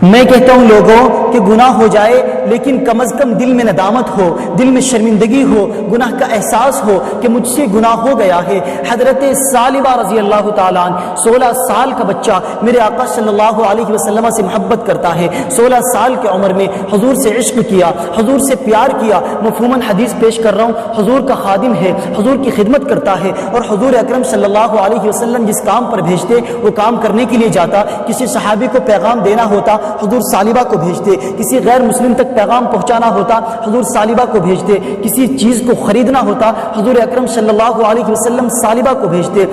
میں کہتا ہوں لوگوں کہ گناہ ہو جائے لیکن کم از کم دل میں ندامت ہو، دل میں شرمندگی ہو، گناہ کا احساس ہو کہ مجھ سے گناہ ہو گیا ہے۔ حضرت ثعلبہ رضی اللہ تعالیٰ عنہ 16 سال کا بچہ میرے آقا صلی اللہ علیہ وسلم سے محبت کرتا ہے، 16 سال کی عمر میں حضور سے عشق کیا، حضور سے پیار کیا۔ مفہوماً حدیث پیش کر رہا ہوں، حضور کا خادم ہے، حضور کی خدمت کرتا ہے، اور حضور اکرم صلی اللہ علیہ وسلم جس کام پر بھیجتے وہ کام کرنے کے لیے جاتا۔ کسی صحابی کو پیغام دینا ہوتا حضور ثعلبہ کو بھیجتے، کسی غیر مسلم تک پیغام پہنچانا ہوتا حضور ثعلبہ کو بھیجتے، کسی چیز کو خریدنا ہوتا حضور اکرم صلی اللہ علیہ وسلم ثعلبہ کو بھیجتے۔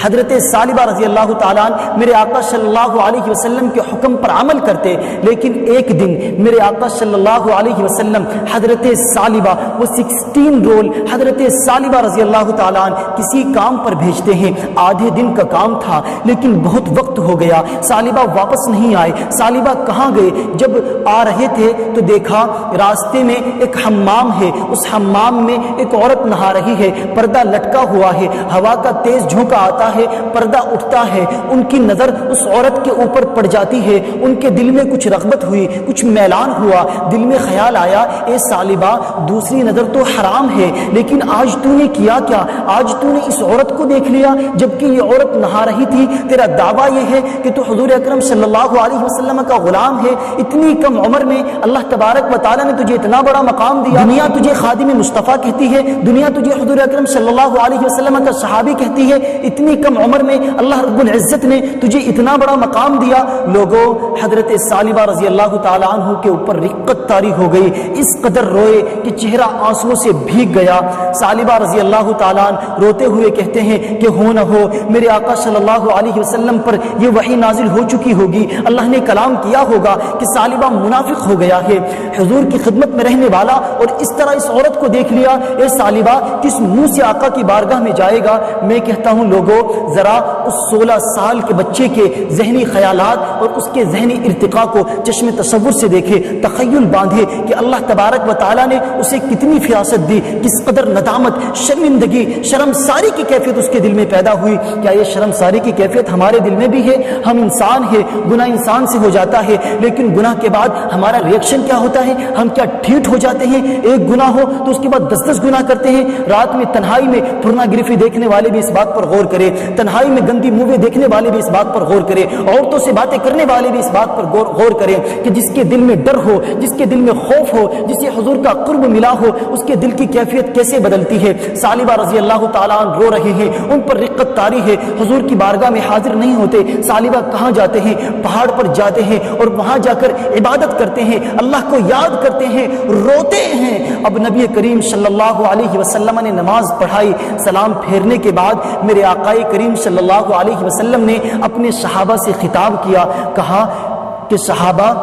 حضرت ثعلبہ رضی اللہ تعالیٰ عنہ میرے آقا صلی اللہ علیہ وسلم کے حکم پر عمل کرتے، لیکن ایک دن میرے آقا صلی اللہ علیہ وسلم حضرت ثعلبہ وہ 16 رول حضرت ثعلبہ رضی اللہ تعالیٰ عنہ کسی کام پر بھیجتے ہیں۔ آدھے دن کا کام تھا لیکن بہت وقت ہو گیا، ثعلبہ واپس نہیں آئے۔ ثعلبہ کہاں گئے؟ جب آ رہے تھے تو دیکھا راستے میں ایک حمام ہے، اس حمام میں ایک عورت نہا رہی ہے، پردہ لٹکا ہوا ہے، ہوا کا تیز جھونکا آتا ہے، پردہ اٹھتا ہے، ان کی نظر اس عورت کے اوپر پڑ جاتی ہے، ان کے دل میں کچھ رغبت ہوئی، کچھ میلان ہوا، دل میں خیال آیا اے ثعلبہ دوسری نظر تو حرام ہے، لیکن آج تو نے کیا کیا؟ آج تو نے اس عورت کو دیکھ لیا جبکہ یہ عورت نہا رہی تھی۔ تیرا دعویٰ یہ ہے کہ تو حضور اکرم صلی اللہ علیہ وسلم کا غلام ہے، اتنی کم عمر میں اللہ تبارک و تعالیٰ نے تجھے اتنا بڑا مقام دیا، دنیا تجھے خادم مصطفیٰ کہتی ہے، دنیا تجھے حضور اکرم صلی اللہ علیہ وسلم کا صحابی کہتی ہے، اتنی کم عمر میں اللہ رب العزت نے تجھے اتنا بڑا مقام دیا۔ لوگوں حضرت ثعلبہ رضی اللہ تعالیٰ عنہ کے اوپر رقت طاری ہو گئی، اس قدر روئے کہ چہرہ آنسوؤں سے بھیگ گیا۔ ثعلبہ رضی اللہ تعالیٰ عنہ روتے ہوئے کہتے ہیں کہ ہو نہ ہو میرے آقا صلی اللہ علیہ وسلم پر یہ وحی نازل ہو چکی ہوگی، اللہ نے کلام کیا ہوگا کہ ثعلبہ منافق ہو گیا ہے، حضور کی خدمت میں رہنے والا، اور اس طرح اس عورت کو دیکھ لیا۔ اے ثعلبہ کس منہ سے آقا کی بارگاہ میں جائے گا؟ میں کہتا ہوں لوگوں ذرا اس 16 سال کے بچے کے ذہنی خیالات اور اس کے ذہنی ارتقاء کو چشم تصور سے دیکھے، تخیل باندھے کہ اللہ تبارک و تعالیٰ نے اسے کتنی فراست دی، کس قدر ندامت، شرمندگی، شرمساری کی کیفیت اس کے دل میں پیدا ہوئی۔ کیا یہ شرمساری کی کیفیت ہمارے دل میں بھی ہے؟ ہم انسان ہیں، گناہ انسان سے ہو جاتا ہے، لیکن گناہ کے بعد ہمارا ریئیکشن کیا ہوتا ہے؟ ہم کیا ٹھیٹ ہو جاتے ہیں؟ ایک گناہ ہو تو اس کے بعد 10 گناہ کرتے ہیں۔ رات میں تنہائی میں پھرنا گرفی دیکھنے والے بھی اس بات پر غور کرے، تنہائی میں گندی مووی دیکھنے والے بھی اس بات پر غور کرے، عورتوں سے باتیں کرنے والے بھی اس بات پر غور کریں کہ جس کے دل میں ڈر ہو، جس کے دل میں خوف ہو، جسے حضور کا قرب ملا ہو، اس کے دل کی کیفیت کیسے بدلتی ہے۔ ثعلبہ رضی اللہ تعالیٰ عنہ رو رہے ہیں، ان پر رقت طاری ہے، حضور کی بارگاہ میں حاضر نہیں ہوتے۔ ثعلبہ کہاں جاتے ہیں؟ پہاڑ پر جاتے ہیں اور وہاں جا کر عبادت کرتے ہیں، اللہ کو یاد کرتے ہیں، روتے ہیں۔ اب نبی کریم صلی اللہ علیہ وسلم نے نماز پڑھائی، سلام پھیرنے کے بعد میرے آقا کریم صلی اللہ علیہ وسلم نے اپنے صحابہ سے خطاب کیا، کہا کہ صحابہ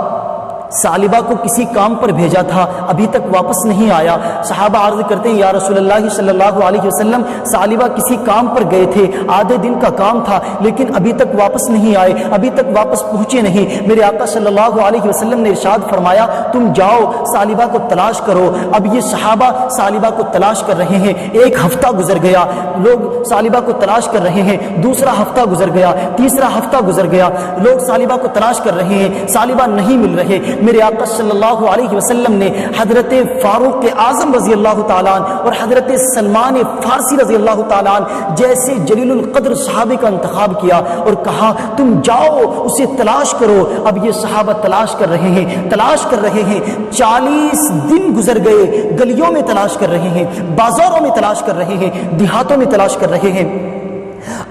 ثعلبہ کو کسی کام پر بھیجا تھا، ابھی تک واپس نہیں آیا۔ صحابہ عرض کرتے ہیں یا رسول اللہ صلی اللہ علیہ وسلم ثعلبہ کسی کام پر گئے تھے، آدھے دن کا کام تھا، لیکن ابھی تک واپس نہیں آئے، ابھی تک واپس پہنچے نہیں۔ میرے آقا صلی اللہ علیہ وسلم نے ارشاد فرمایا تم جاؤ ثعلبہ کو تلاش کرو۔ اب یہ صحابہ ثعلبہ کو تلاش کر رہے ہیں، ایک ہفتہ گزر گیا، لوگ ثعلبہ کو تلاش کر رہے ہیں، دوسرا ہفتہ گزر گیا، تیسرا ہفتہ گزر گیا، لوگ ثعلبہ کو تلاش کر رہے ہیں، ثعلبہ نہیں مل رہے۔ میرے آقا صلی اللہ علیہ وسلم نے حضرت فاروق اعظم رضی اللہ تعالیٰ عنہ اور حضرت سلمان فارسی رضی اللہ تعالیٰ عنہ جیسے جلیل القدر صحابی کا انتخاب کیا اور کہا تم جاؤ اسے تلاش کرو۔ اب یہ صحابہ تلاش کر رہے ہیں، تلاش کر رہے ہیں، 40 دن گزر گئے، گلیوں میں تلاش کر رہے ہیں، بازاروں میں تلاش کر رہے ہیں، دیہاتوں میں تلاش کر رہے ہیں۔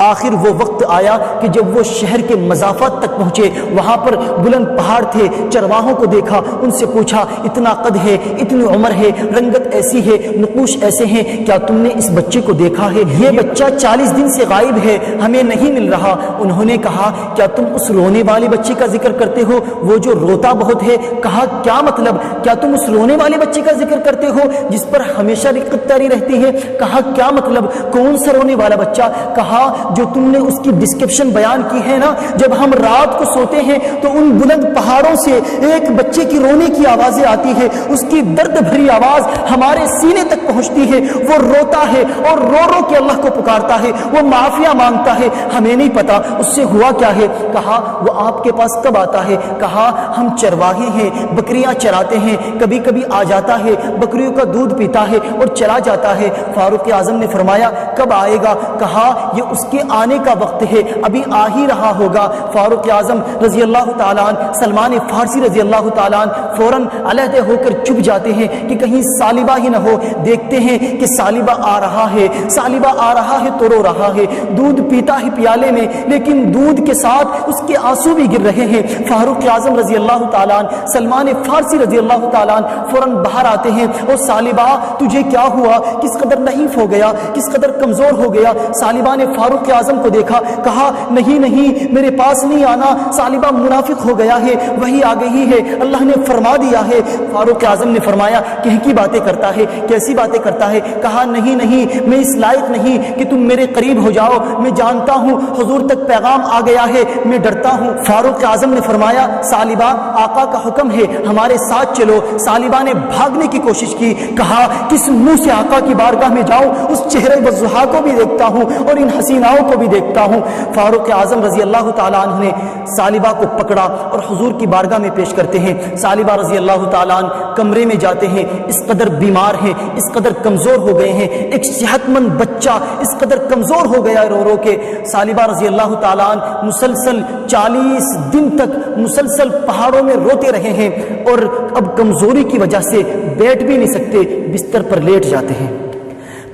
آخر وہ وقت آیا کہ جب وہ شہر کے مضافات تک پہنچے، وہاں پر بلند پہاڑ تھے، چرواہوں کو دیکھا، ان سے پوچھا اتنا قد ہے، اتنی عمر ہے، رنگت ایسی ہے، نقوش ایسے ہیں، کیا تم نے اس بچے کو دیکھا ہے؟ یہ بچہ 40 دن سے غائب ہے، ہمیں نہیں مل رہا۔ انہوں نے کہا کیا تم اس رونے والے بچے کا ذکر کرتے ہو، وہ جو روتا بہت ہے؟ کہا کیا مطلب؟ کیا تم اس رونے والے بچے کا ذکر کرتے ہو جس پر ہمیشہ رقت طاری رہتی ہے؟ کہا کیا مطلب؟ کون سا رونے والا بچہ؟ کہا کہا جو تم نے اس کی ڈسکرپشن بیان کی ہے نا، جب ہم رات کو سوتے ہیں تو ان بلند پہاڑوں سے ایک بچے کی رونے کی آوازیں آتی ہے، اس کی درد بھری آواز ہمارے سینے تک پہنچتی ہے، وہ روتا ہے اور رو رو کے اللہ کو پکارتا ہے، وہ معافیا مانگتا ہے، ہمیں نہیں پتا اس سے ہوا کیا ہے۔ کہا وہ آپ کے پاس کب آتا ہے؟ کہا ہم چرواہے ہیں، بکریاں چراتے ہیں، کبھی کبھی آ جاتا ہے، بکریوں کا دودھ پیتا ہے اور چلا جاتا ہے۔ فاروق اعظم نے فرمایا کب آئے گا؟ کہا یہ اس کے آنے کا وقت ہے، ابھی آ ہی رہا ہوگا۔ فاروق اعظم رضی اللہ تعالیٰ عنہ، سلمان فارسی رضی اللہ تعالیٰ عنہ فوراً علیحدہ ہو کر چھپ جاتے ہیں کہ کہیں سالبہ ہی نہ ہو۔ دیکھتے ہیں کہ سالبہ آ رہا ہے، سالبہ آ رہا ہے تو رو رہا ہے، دودھ پیتا ہے پیالے میں، لیکن دودھ کے ساتھ اس کے آنسو بھی گر رہے ہیں۔ فاروق اعظم رضی اللہ تعالیٰ عنہ، سلمان فارسی رضی اللہ تعالیٰ عنہ فوراً باہر آتے ہیں اور سالبہ تجھے کیا ہوا؟ کس قدر نحیف ہو گیا، کس قدر کمزور ہو گیا؟ سالبہ نے فاروق اعظم کو دیکھا، کہا نہیں نہیں میرے پاس نہیں آنا، سالبہ منافق ہو گیا ہے، وہی آ گئی ہے، اللہ نے فرما دیا ہے۔ فاروق اعظم نے فرمایا کہیں کی باتیں کرتا ہے، کیسی باتیں کرتا ہے؟ کہا نہیں نہیں میں اس لائق نہیں کہ تم میرے قریب ہو جاؤ، میں جانتا ہوں حضور تک پیغام آ گیا ہے، میں ڈرتا ہوں۔ فاروق اعظم نے فرمایا سالبہ آقا کا حکم ہے ہمارے ساتھ چلو۔ سالبہ نے بھاگنے کی کوشش کی، کہا کس منہ سے آقا کی بارگاہ میں جاؤں، اس چہرے بزحا کو بھی دیکھتا ہوں اور ان حسیناؤں کو بھی دیکھتا ہوں۔ فاروق اعظم رضی اللہ تعالیٰ عنہ نے سالبہ کو پکڑا اور حضور کی بارگاہ میں پیش کرتے ہیں۔ سالبہ رضی اللہ تعالیٰ عنہ کمرے میں جاتے ہیں، اس قدر بیمار ہیں، اس قدر کمزور ہو گئے ہیں، ایک صحت مند بچہ اس قدر کمزور ہو گیا رو رو کے۔ سالبہ رضی اللہ تعالیٰ عنہ مسلسل 40 دن تک مسلسل پہاڑوں میں روتے رہے ہیں اور اب کمزوری کی وجہ سے بیٹھ بھی نہیں سکتے، بستر پر لیٹ جاتے ہیں،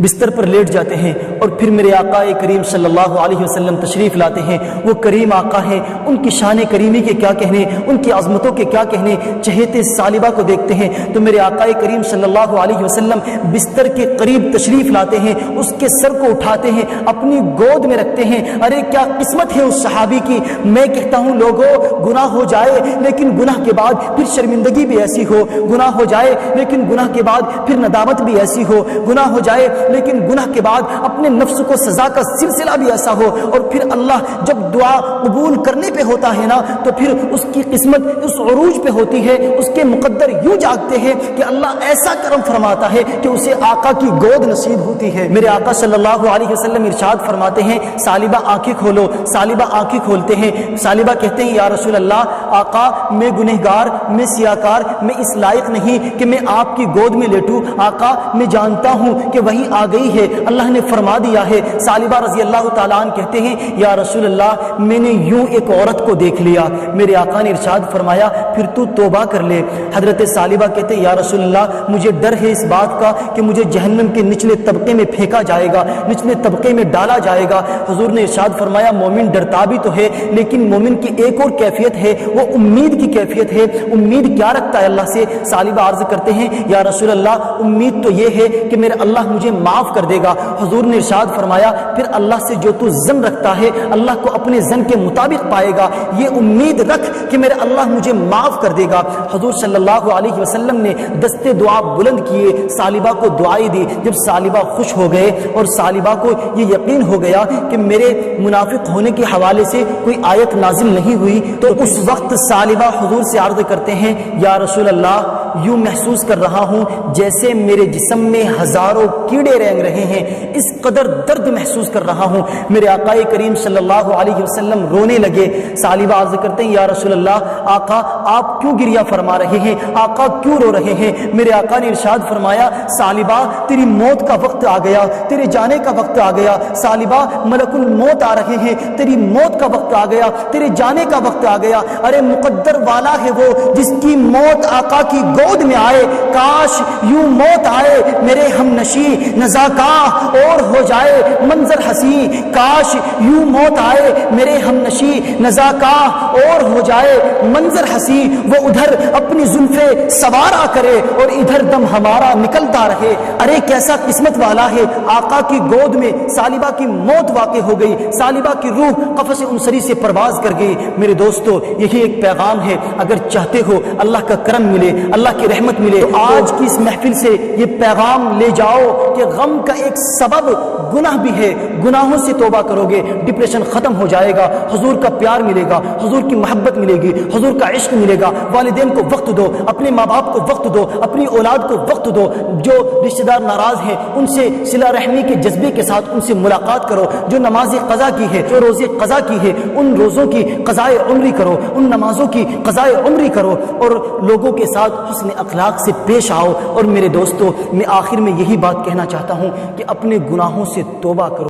بستر پر لیٹ جاتے ہیں۔ اور پھر میرے آقا کریم صلی اللہ علیہ وسلم تشریف لاتے ہیں، وہ کریم آقا ہیں، ان کی شان کریمی کے کیا کہنے، ان کی عظمتوں کے کیا کہنے۔ چہیتے سالبہ کو دیکھتے ہیں تو میرے آقا کریم صلی اللہ علیہ وسلم بستر کے قریب تشریف لاتے ہیں، اس کے سر کو اٹھاتے ہیں، اپنی گود میں رکھتے ہیں۔ ارے کیا قسمت ہے اس صحابی کی! میں کہتا ہوں لوگوں، گناہ ہو جائے لیکن گناہ کے بعد پھر شرمندگی بھی ایسی ہو، گناہ ہو جائے لیکن گناہ کے بعد پھر ندامت بھی ایسی ہو، گناہ ہو جائے لیکن گناہ کے بعد اپنے نفس کو سزا کا سلسلہ بھی ایسا ہو، اور پھر اللہ جب دعا قبول کرنے پہ ہوتا ہے نا تو پھر اس کی قسمت اس عروج پہ ہوتی ہے، اس کے مقدر یوں جاگتے ہیں کہ اللہ ایسا کرم فرماتا ہے کہ اسے آقا کی گود نصیب ہوتی ہے۔ میرے آقا صلی اللہ علیہ وسلم ارشاد فرماتے ہیں سالبہ آنکھیں کھولو۔ سالبہ آنکھیں کھولتے ہیں، سالبہ کہتے ہیں یا رسول اللہ آقا میں گنہگار، میں سیاکار، میں اس لائق نہیں کہ میں آپ کی گود میں لیٹوں، آقا میں جانتا ہوں کہ وہی آ گئی ہے، اللہ نے فرما دیا ہے۔ سالبہ رضی اللہ تعالیٰ عنہ کہتے ہیں یا رسول اللہ میں نے یوں ایک عورت کو دیکھ لیا، میرے آقا نے ارشاد فرمایا پھر تو توبہ کر لے۔ حضرت سالبہ کہتے ہیں یا رسول اللہ مجھے ڈر ہے اس بات کا کہ مجھے جہنم کے نچلے طبقے میں پھینکا جائے گا، نچلے طبقے میں ڈالا جائے گا۔ حضور نے ارشاد فرمایا مومن ڈرتا بھی تو ہے لیکن مومن کی ایک اور کیفیت ہے، وہ امید کی کیفیت ہے۔ امید کیا رکھتا ہے اللہ سے؟ سالبہ عرض کرتے ہیں یا رسول اللہ امید تو یہ ہے کہ میرے اللہ مجھے معاف کر دے گا۔ حضور نے ارشاد فرمایا پھر اللہ سے جو تو زن رکھتا ہے اللہ کو اپنے زن کے مطابق پائے گا، یہ امید رکھ کہ میرے اللہ مجھے معاف کر دے گا۔ حضور صلی اللہ علیہ وسلم نے دستے دعا بلند کیے، سالبہ کو دعائیں دی۔ جب سالبہ خوش ہو گئے اور سالبہ کو یہ یقین ہو گیا کہ میرے منافق ہونے کے حوالے سے کوئی آیت نازل نہیں ہوئی، تو اس وقت سالبہ حضور سے عرض کرتے ہیں یا رسول اللہ یوں محسوس کر رہا ہوں جیسے میرے جسم میں ہزاروں کیڑے رینگ رہے ہیں، اس قدر درد محسوس کر رہا ہوں۔ میرے آقا کریم صلی اللہ علیہ وسلم رونے لگے۔ سالبہ عرض کرتے ہیں یا رسول اللہ آقا آپ کیوں گریہ فرما رہے ہیں، آقا کیوں رو رہے ہیں؟ میرے آقا نے ارشاد فرمایا سالبہ تیری موت کا وقت آ گیا، تیرے جانے کا وقت آ گیا، سالبہ ملک الموت آ رہے ہیں، تیری موت کا وقت آ گیا، تیرے جانے کا وقت آ گیا۔ ارے مقدر والا ہے وہ جس کی موت آقا کی گود میں آئے، کاش یوں موت آئے میرے ہم نشی نزاکاہ اور ہو جائے منظر ہنسی، کاش یوں موت آئے میرے ہم نشی نزاکاہ اور ہو جائے منظر ہنسی، وہ ادھر اپنی زلفیں سوارا کرے اور ادھر دم ہمارا نکلتا رہے۔ ارے کیسا قسمت والا ہے، آقا کی گود میں سالبہ کی موت واقع ہو گئی، سالبہ کی روح قفس انصری سے پرواز کر گئی۔ میرے دوستو یہی ایک پیغام ہے، اگر چاہتے ہو اللہ کا کرم ملے، اللہ کی رحمت ملے۔ تو آج کی اس محفل سے یہ پیغام لے جاؤ کہ غم کا ایک سبب گناہ بھی ہے، گناہوں سے توبہ کرو گے ڈپریشن ختم ہو جائے گا، حضور کا پیار ملے گا، حضور کی محبت ملے گی، حضور کا عشق ملے گا۔ والدین کو وقت دو، اپنے ماں باپ کو وقت دو، اپنی اولاد کو وقت دو، جو رشتہ دار ناراض ہیں ان سے صلہ رحمی کے جذبے کے ساتھ ان سے ملاقات کرو، جو نماز قضا کی ہے، جو روزے قضا کی ہے، ان روزوں کی قضائے عمری کرو، ان نمازوں کی قضائے عمری کرو، اور لوگوں کے ساتھ حسن اخلاق سے پیش آؤ۔ اور میرے دوستو، میں آخر میں یہی بات کہنا چاہتا ہوں کہ اپنے گناہوں سے توبہ کرو۔